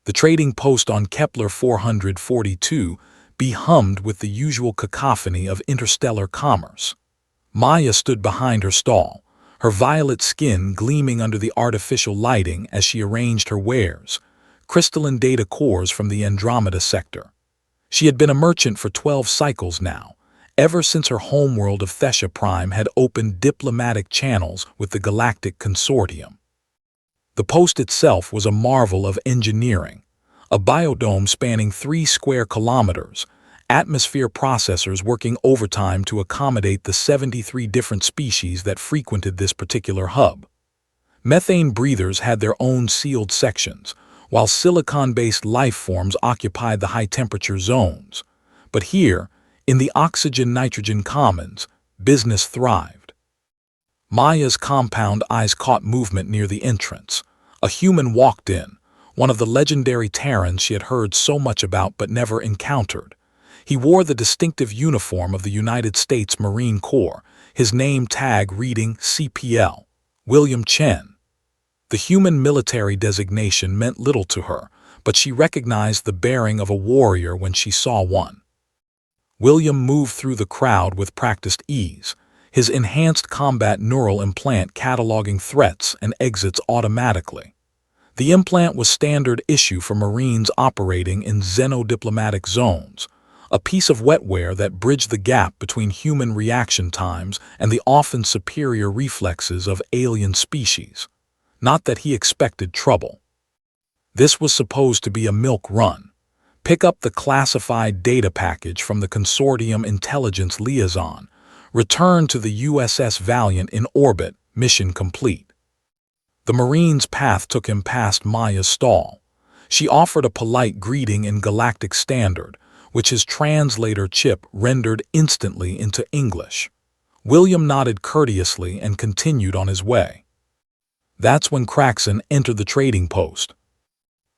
The trading post on Kepler 442 hummed with the usual cacophony of interstellar commerce. Maya stood behind her stall, her violet skin gleaming under the artificial lighting as she arranged her wares, crystalline data cores from the Andromeda sector. She had been a merchant for 12 cycles now, ever since her homeworld of Thesha Prime had opened diplomatic channels with the Galactic Consortium. The post itself was a marvel of engineering, a biodome spanning 3 square kilometers, atmosphere processors working overtime to accommodate the 73 different species that frequented this particular hub. Methane breathers had their own sealed sections, while silicon-based life forms occupied the high-temperature zones. But here, in the oxygen-nitrogen commons, business thrived. Maya's compound eyes caught movement near the entrance. A human walked in, one of the legendary Terrans she had heard so much about but never encountered. He wore the distinctive uniform of the United States Marine Corps, his name tag reading CPL, William Chen. The human military designation meant little to her, but she recognized the bearing of a warrior when she saw one. William moved through the crowd with practiced ease, his enhanced combat neural implant cataloging threats and exits automatically. The implant was standard issue for Marines operating in xenodiplomatic zones, a piece of wetware that bridged the gap between human reaction times and the often superior reflexes of alien species. Not that he expected trouble. This was supposed to be a milk run. Pick up the classified data package from the Consortium Intelligence Liaison. Return to the USS Valiant in orbit, mission complete. The Marine's path took him past Maya's stall. She offered a polite greeting in Galactic Standard, which his translator chip rendered instantly into English. William nodded courteously and continued on his way. That's when Kraxon entered the trading post.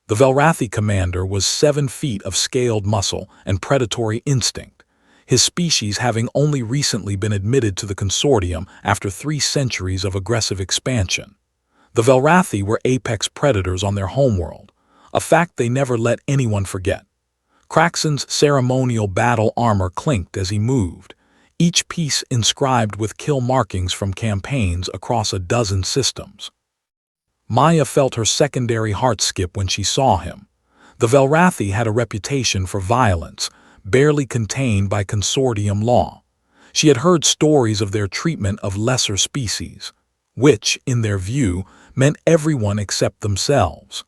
The Velrathi commander was 7 feet of scaled muscle and predatory instinct, his species having only recently been admitted to the consortium after 3 centuries of aggressive expansion. The Velrathi were apex predators on their homeworld, a fact they never let anyone forget. Kraxon's ceremonial battle armor clinked as he moved, each piece inscribed with kill markings from campaigns across a dozen systems. Maya felt her secondary heart skip when she saw him. The Velrathi had a reputation for violence, barely contained by consortium law. She had heard stories of their treatment of lesser species, which, in their view, meant everyone except themselves.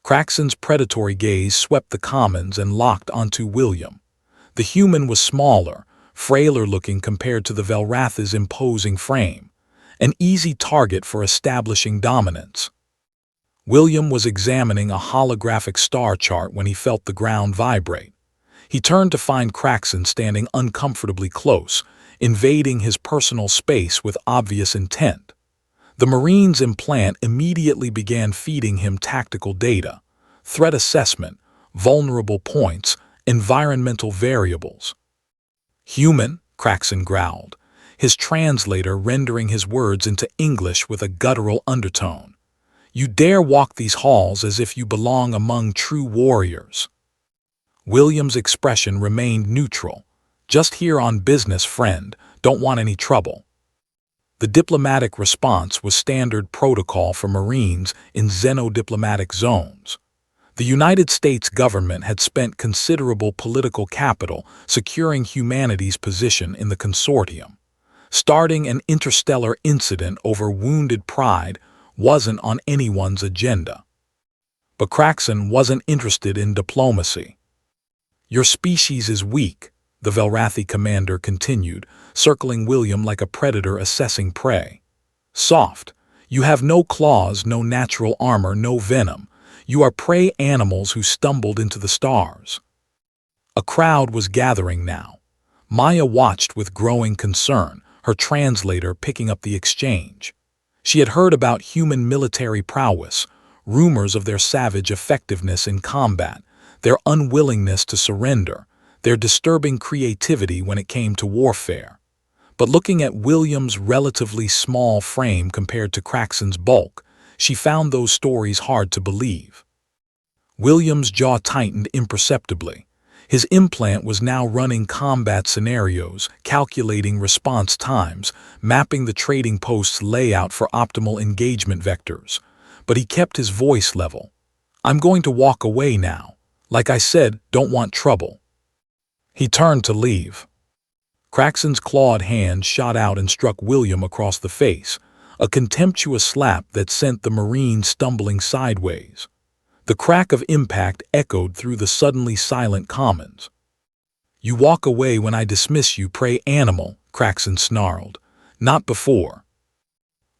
Kraxon's predatory gaze swept the commons and locked onto William. The human was smaller, frailer-looking compared to the Velrathi's imposing frame, an easy target for establishing dominance. William was examining a holographic star chart when he felt the ground vibrate. He turned to find Kraxon standing uncomfortably close, invading his personal space with obvious intent. The Marine's implant immediately began feeding him tactical data, threat assessment, vulnerable points, environmental variables. "Human," Kraxon growled, his translator rendering his words into English with a guttural undertone. "You dare walk these halls as if you belong among true warriors." William's expression remained neutral. "Just here on business, friend. Don't want any trouble." The diplomatic response was standard protocol for Marines in xenodiplomatic zones. The United States government had spent considerable political capital securing humanity's position in the consortium. Starting an interstellar incident over wounded pride wasn't on anyone's agenda. But Kraxon wasn't interested in diplomacy. "Your species is weak," the Velrathi commander continued, circling William like a predator assessing prey. "Soft. You have no claws, no natural armor, no venom. You are prey animals who stumbled into the stars." A crowd was gathering now. Maya watched with growing concern, her translator picking up the exchange. She had heard about human military prowess, rumors of their savage effectiveness in combat, their unwillingness to surrender, their disturbing creativity when it came to warfare. But looking at William's relatively small frame compared to Kraxon's bulk, she found those stories hard to believe. William's jaw tightened imperceptibly. His implant was now running combat scenarios, calculating response times, mapping the trading post's layout for optimal engagement vectors. But he kept his voice level. "I'm going to walk away now. Like I said, don't want trouble." He turned to leave. Craxton's clawed hand shot out and struck William across the face, a contemptuous slap that sent the Marine stumbling sideways. The crack of impact echoed through the suddenly silent commons. "You walk away when I dismiss you, prey animal," Craxton snarled. "Not before."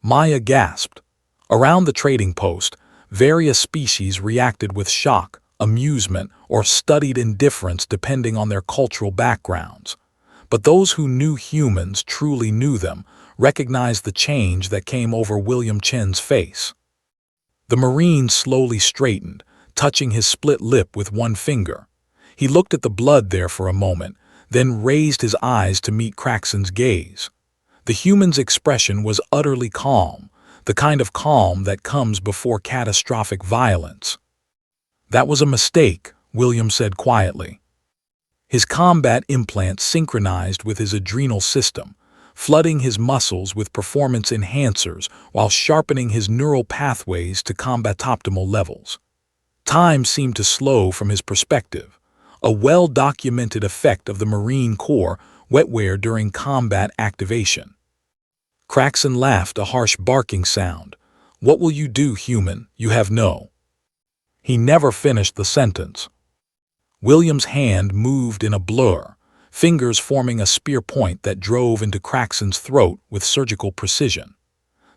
Maya gasped. Around the trading post, various species reacted with shock, amusement, or studied indifference depending on their cultural backgrounds. But those who knew humans truly knew them, recognized the change that came over William Chen's face. The Marine slowly straightened, touching his split lip with one finger. He looked at the blood there for a moment, then raised his eyes to meet Craxton's gaze. The human's expression was utterly calm, the kind of calm that comes before catastrophic violence. "That was a mistake," William said quietly. His combat implant synchronized with his adrenal system, flooding his muscles with performance enhancers while sharpening his neural pathways to combat-optimal levels. Time seemed to slow from his perspective, a well-documented effect of the Marine Corps wetware during combat activation. Craxton laughed, a harsh barking sound. "What will you do, human? You have no—" He never finished the sentence. William's hand moved in a blur, fingers forming a spear point that drove into Craxton's throat with surgical precision.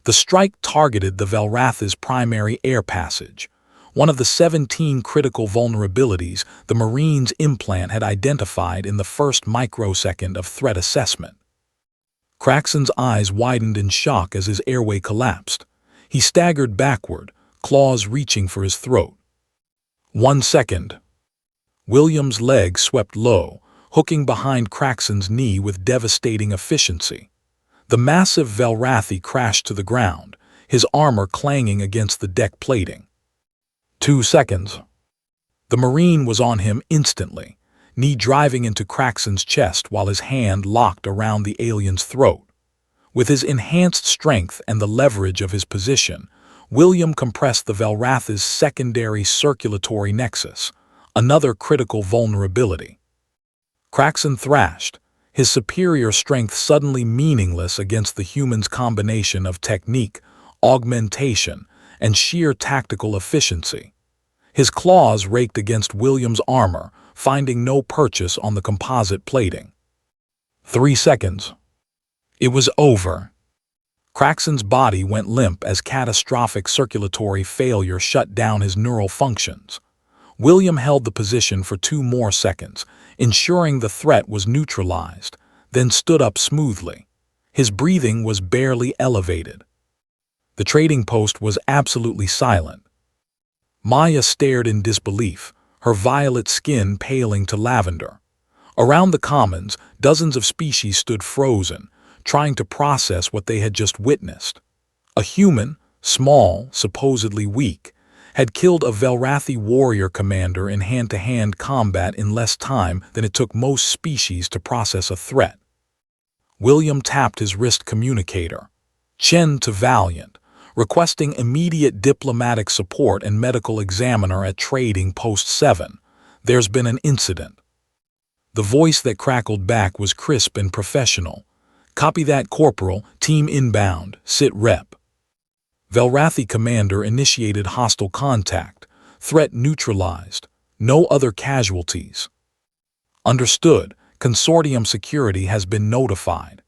The strike targeted the Valratha's primary air passage, one of the 17 critical vulnerabilities the Marine's implant had identified in the first microsecond of threat assessment. Craxton's eyes widened in shock as his airway collapsed. He staggered backward, claws reaching for his throat. 1 second. William's leg swept low, hooking behind Craxton's knee with devastating efficiency. The massive Valrathi crashed to the ground, his armor clanging against the deck plating. 2 seconds. The Marine was on him instantly, knee driving into Craxton's chest while his hand locked around the alien's throat. With his enhanced strength and the leverage of his position, William compressed the Valratha's secondary circulatory nexus, another critical vulnerability. Craxton thrashed, his superior strength suddenly meaningless against the human's combination of technique, augmentation, and sheer tactical efficiency. His claws raked against William's armor, finding no purchase on the composite plating. 3 seconds. It was over. Craxton's body went limp as catastrophic circulatory failure shut down his neural functions. William held the position for 2 more seconds, ensuring the threat was neutralized, then stood up smoothly. His breathing was barely elevated. The trading post was absolutely silent. Maya stared in disbelief, her violet skin paling to lavender. Around the commons, dozens of species stood frozen, trying to process what they had just witnessed. A human, small, supposedly weak, had killed a Valrathi warrior commander in hand-to-hand combat in less time than it took most species to process a threat. William tapped his wrist communicator. Chen to Valiant, requesting immediate diplomatic support and medical examiner at Trading Post 7. There's been an incident. The voice that crackled back was crisp and professional. Copy that, Corporal, team inbound, sit rep. Valrathi commander initiated hostile contact, threat neutralized, no other casualties. Understood, consortium security has been notified.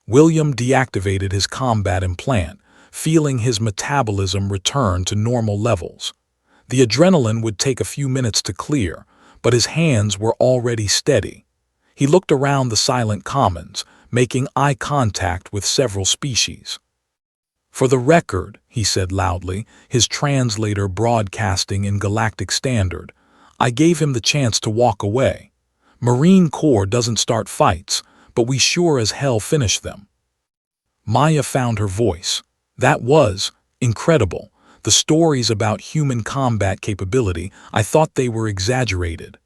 William deactivated his combat implant, feeling his metabolism return to normal levels. The adrenaline would take a few minutes to clear, but his hands were already steady. He looked around the silent commons, making eye contact with several species. "For the record," he said loudly, his translator broadcasting in galactic standard, "I gave him the chance to walk away. Marine Corps doesn't start fights, but we sure as hell finish them." Maya found her voice. "That was incredible. The stories about human combat capability, I thought they were exaggerated."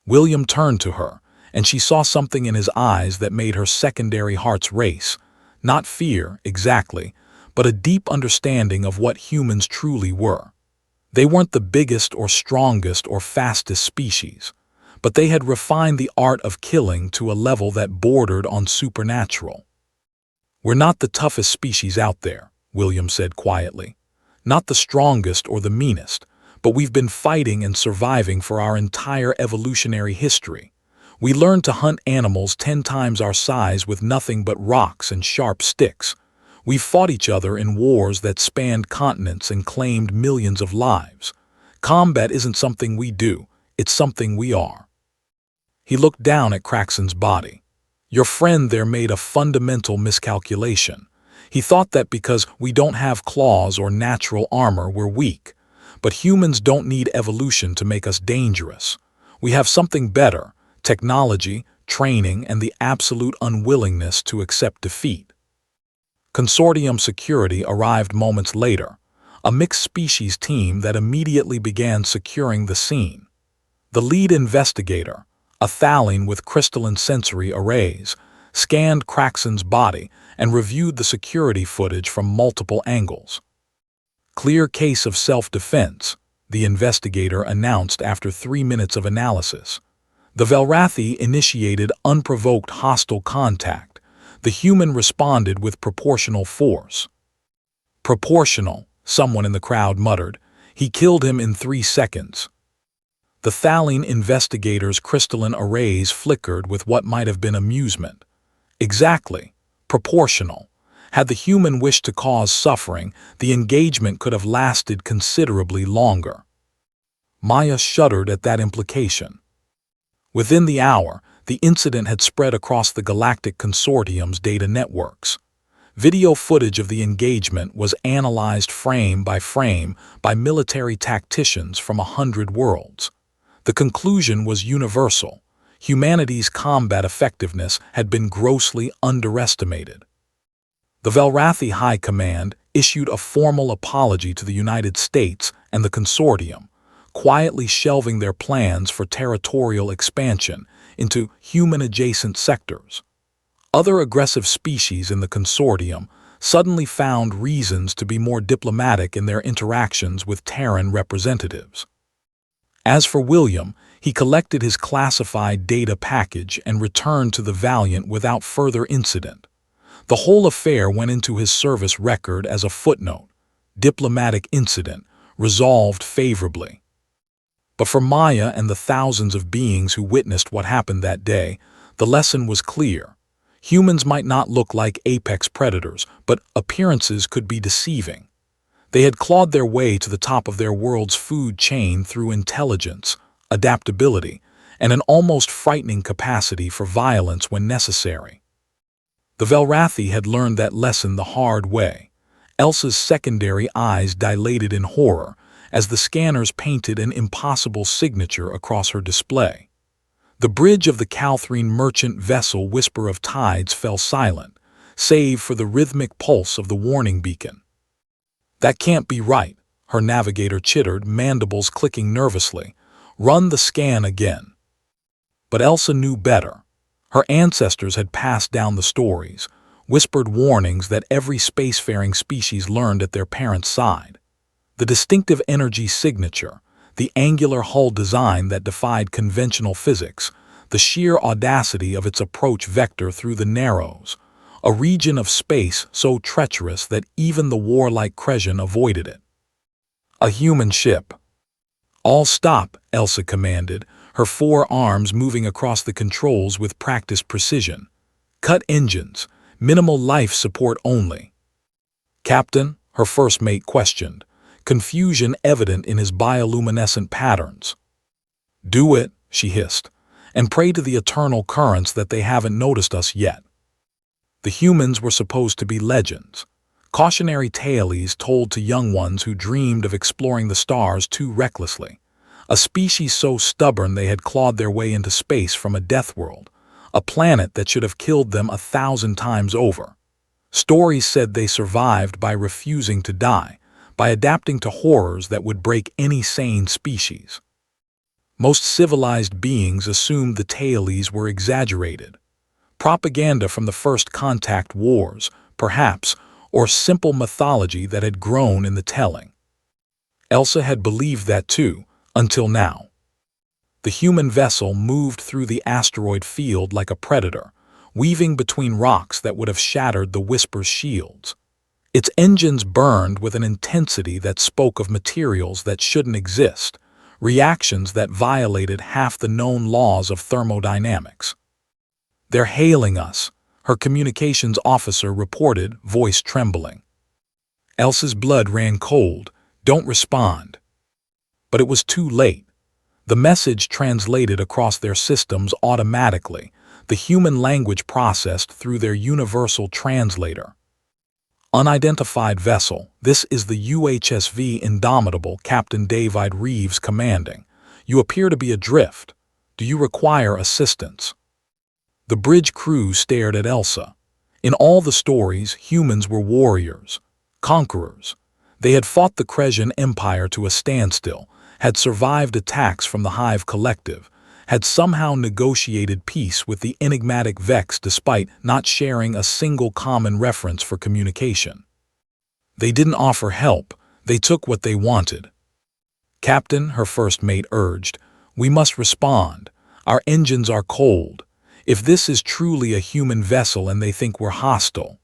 William turned to her, and she saw something in his eyes that made her secondary hearts race. Not fear, exactly, but a deep understanding of what humans truly were. They weren't the biggest or strongest or fastest species, but they had refined the art of killing to a level that bordered on supernatural. "We're not the toughest species out there," William said quietly. "Not the strongest or the meanest, but we've been fighting and surviving for our entire evolutionary history. We learned to hunt animals 10 times our size with nothing but rocks and sharp sticks. We fought each other in wars that spanned continents and claimed millions of lives. Combat isn't something we do, it's something we are." He looked down at Craxon's body. "Your friend there made a fundamental miscalculation. He thought that because we don't have claws or natural armor, we're weak. But humans don't need evolution to make us dangerous. We have something better: technology, training, and the absolute unwillingness to accept defeat." Consortium security arrived moments later, a mixed-species team that immediately began securing the scene. The lead investigator, a Thaline with crystalline sensory arrays, scanned Craxon's body and reviewed the security footage from multiple angles. "Clear case of self-defense," the investigator announced after 3 minutes of analysis. "The Velrathi initiated unprovoked hostile contact. The human responded with proportional force." "Proportional," someone in the crowd muttered. "He killed him in 3 seconds." The Thaline investigator's crystalline arrays flickered with what might have been amusement. "Exactly. Proportional. Had the human wished to cause suffering, the engagement could have lasted considerably longer." Maya shuddered at that implication. Within the hour, the incident had spread across the Galactic Consortium's data networks. Video footage of the engagement was analyzed frame by military tacticians from 100 worlds. The conclusion was universal: humanity's combat effectiveness had been grossly underestimated. The Velrathi High Command issued a formal apology to the United States and the Consortium, quietly shelving their plans for territorial expansion into human-adjacent sectors. Other aggressive species in the Consortium suddenly found reasons to be more diplomatic in their interactions with Terran representatives. As for William, he collected his classified data package and returned to the Valiant without further incident. The whole affair went into his service record as a footnote: diplomatic incident, resolved favorably. But for Maya and the thousands of beings who witnessed what happened that day, the lesson was clear. Humans might not look like apex predators, but appearances could be deceiving. They had clawed their way to the top of their world's food chain through intelligence, adaptability, and an almost frightening capacity for violence when necessary. The Velrathi had learned that lesson the hard way. Elsa's secondary eyes dilated in horror as the scanners painted an impossible signature across her display. The bridge of the Calthrine merchant vessel Whisper of Tides fell silent, save for the rhythmic pulse of the warning beacon. "That can't be right," her navigator chittered, mandibles clicking nervously. "Run the scan again." But Elsa knew better. Her ancestors had passed down the stories, whispered warnings that every spacefaring species learned at their parents' side. The distinctive energy signature, the angular hull design that defied conventional physics, the sheer audacity of its approach vector through the Narrows, a region of space so treacherous that even the warlike Cresion avoided it. A human ship. "All stop," Elsa commanded, her 4 arms moving across the controls with practiced precision. "Cut engines. Minimal life support only." "Captain?" her first mate questioned, confusion evident in his bioluminescent patterns. "Do it," she hissed, "and pray to the eternal currents that they haven't noticed us yet." The humans were supposed to be legends, cautionary tales told to young ones who dreamed of exploring the stars too recklessly. A species so stubborn they had clawed their way into space from a death world, a planet that should have killed them 1,000 times over. Stories said they survived by refusing to die, by adapting to horrors that would break any sane species. Most civilized beings assumed the tailies were exaggerated. Propaganda from the first contact wars, perhaps, or simple mythology that had grown in the telling. Elsa had believed that too, until now. The human vessel moved through the asteroid field like a predator, weaving between rocks that would have shattered the Whisper's shields. Its engines burned with an intensity that spoke of materials that shouldn't exist, reactions that violated half the known laws of thermodynamics. "They're hailing us," her communications officer reported, voice trembling. Elsa's blood ran cold. "Don't respond." But it was too late. The message translated across their systems automatically, the human language processed through their universal translator. "Unidentified vessel, this is the UHSV Indomitable, Captain David Reeves commanding. You appear to be adrift. Do you require assistance?" The bridge crew stared at Elsa. In all the stories, humans were warriors, conquerors. They had fought the Kresian Empire to a standstill, had survived attacks from the Hive Collective, had somehow negotiated peace with the enigmatic Vex despite not sharing a single common reference for communication. They didn't offer help, they took what they wanted. "Captain," her first mate urged, "we must respond. Our engines are cold. If this is truly a human vessel and they think we're hostile."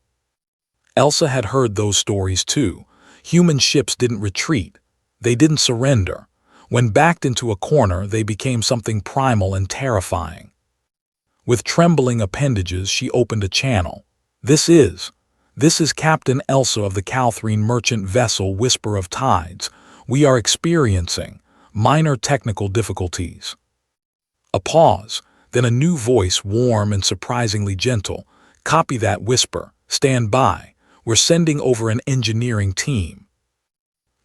Elsa had heard those stories too. Human ships didn't retreat. They didn't surrender. When backed into a corner, they became something primal and terrifying. With trembling appendages, she opened a channel. This is Captain Elsa of the Calthrine merchant vessel Whisper of Tides. We are experiencing minor technical difficulties." A pause, then a new voice, warm and surprisingly gentle. "Copy that, Whisper. Stand by. We're sending over an engineering team."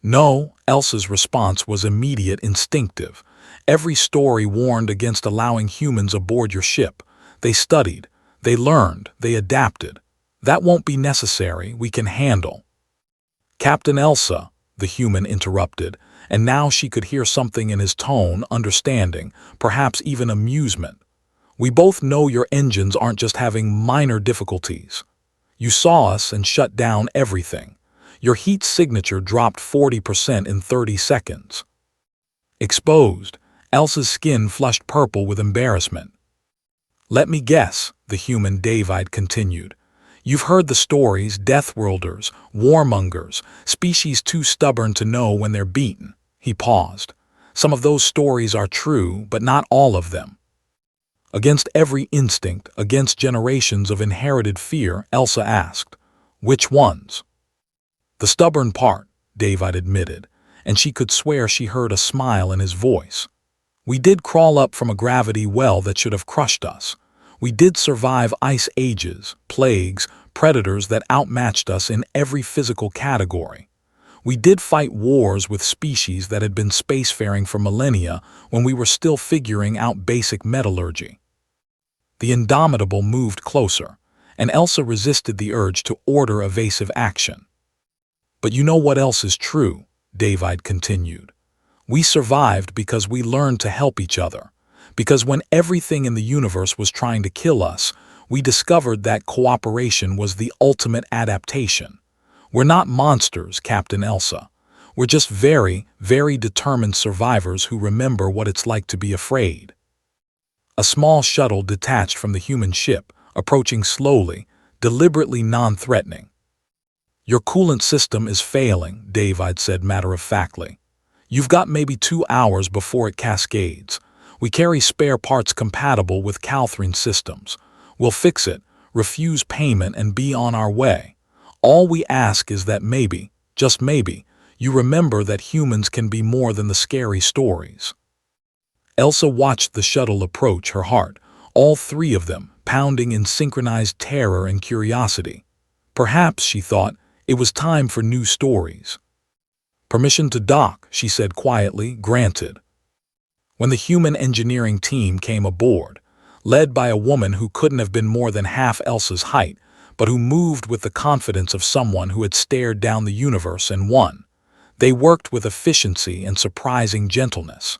"No," Elsa's response was immediate, instinctive. "Every story warned against allowing humans aboard your ship. They studied, they learned, they adapted. That won't be necessary, we can handle." "Captain Elsa," the human interrupted, and now she could hear something in his tone, understanding, perhaps even amusement. "We both know your engines aren't just having minor difficulties. You saw us and shut down everything. Your heat signature dropped 40% in 30 seconds. Exposed, Elsa's skin flushed purple with embarrassment. "Let me guess," the human David continued. "You've heard the stories, deathworlders, warmongers, species too stubborn to know when they're beaten." He paused. "Some of those stories are true, but not all of them." Against every instinct, against generations of inherited fear, Elsa asked, "Which ones?" "The stubborn part," David admitted, and she could swear she heard a smile in his voice. "We did crawl up from a gravity well that should have crushed us. We did survive ice ages, plagues, predators that outmatched us in every physical category. We did fight wars with species that had been spacefaring for millennia when we were still figuring out basic metallurgy." The Indomitable moved closer, and Elsa resisted the urge to order evasive action. "But you know what else is true," David continued. "We survived because we learned to help each other, because when everything in the universe was trying to kill us, we discovered that cooperation was the ultimate adaptation. We're not monsters, Captain Elsa. We're just very, very determined survivors who remember what it's like to be afraid." A small shuttle detached from the human ship, approaching slowly, deliberately non-threatening. "Your coolant system is failing," David said matter-of-factly. "You've got maybe 2 hours before it cascades. We carry spare parts compatible with Calthrine systems. We'll fix it, refuse payment, and be on our way. All we ask is that maybe, just maybe, you remember that humans can be more than the scary stories." Elsa watched the shuttle approach, her heart, all 3 of them, pounding in synchronized terror and curiosity. Perhaps, she thought, it was time for new stories. "Permission to dock," she said quietly, "granted." When the human engineering team came aboard, led by a woman who couldn't have been more than half Elsa's height, but who moved with the confidence of someone who had stared down the universe and won, They worked with efficiency and surprising gentleness.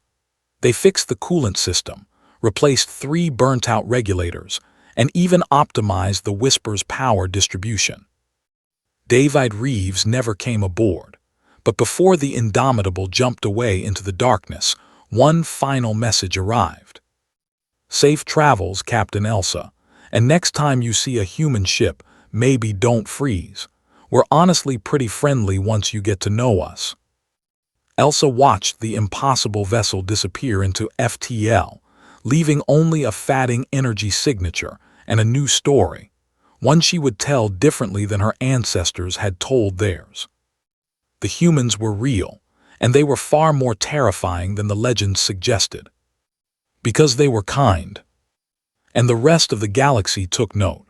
They fixed the coolant system, replaced 3 burnt-out regulators, and even optimized the Whisper's power distribution. David Reeves never came aboard, but before the Indomitable jumped away into the darkness, one final message arrived. Safe travels, Captain Elsa, and next time you see a human ship, maybe don't freeze. We're honestly pretty friendly once you get to know us. Elsa watched the impossible vessel disappear into FTL, leaving only a fading energy signature and a new story, one she would tell differently than her ancestors had told theirs. The humans were real, and they were far more terrifying than the legends suggested. Because they were kind. And the rest of the galaxy took note.